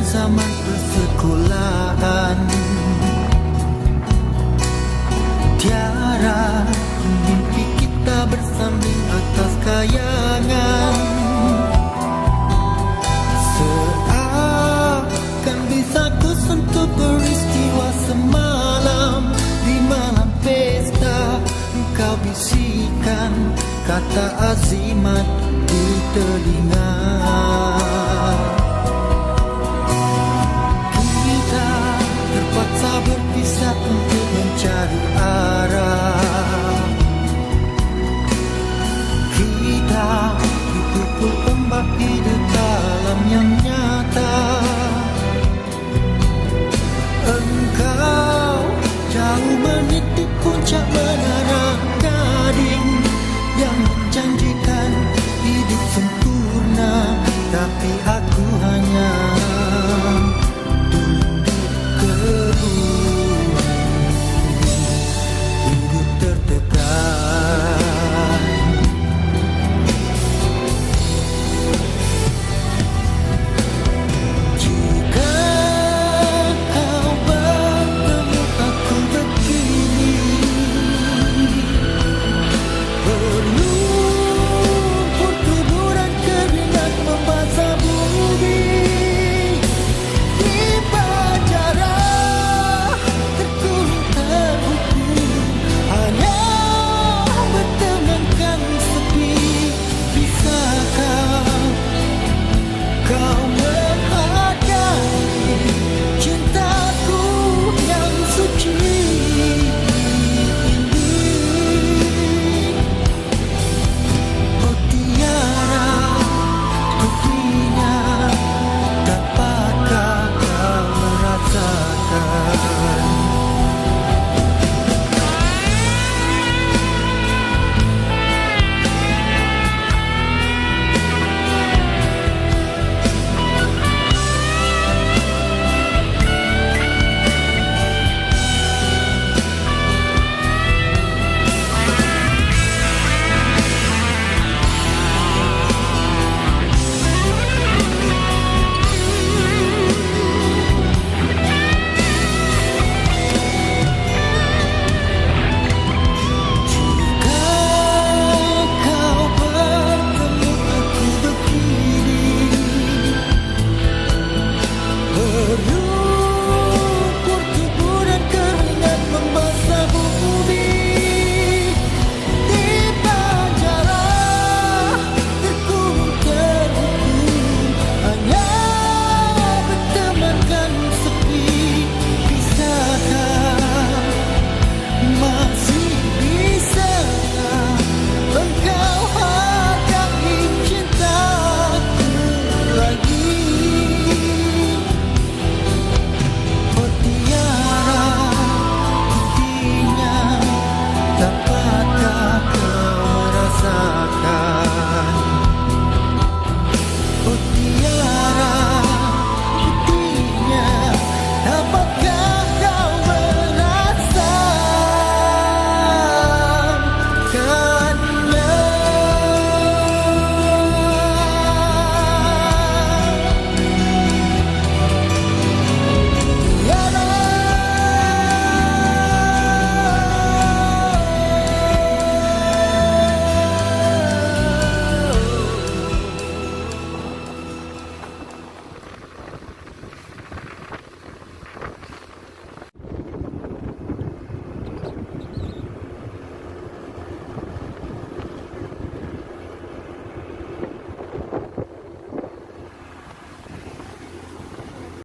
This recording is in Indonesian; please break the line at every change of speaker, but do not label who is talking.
zaman persekolahan. Tiara mimpi kita bersanding atas kayangan. Seakan bisa ku sentuh peristiwa semalam. Di malam pesta engkau bisikan kata azimat di telinga. Kita terpaksa berpisah untuk mencari arah. Kita dipukul ombak hidup dalam yang nyata. Engkau jauh meniti puncak menara gading yang menjanjikan hidup sempurna, tapi aku hanya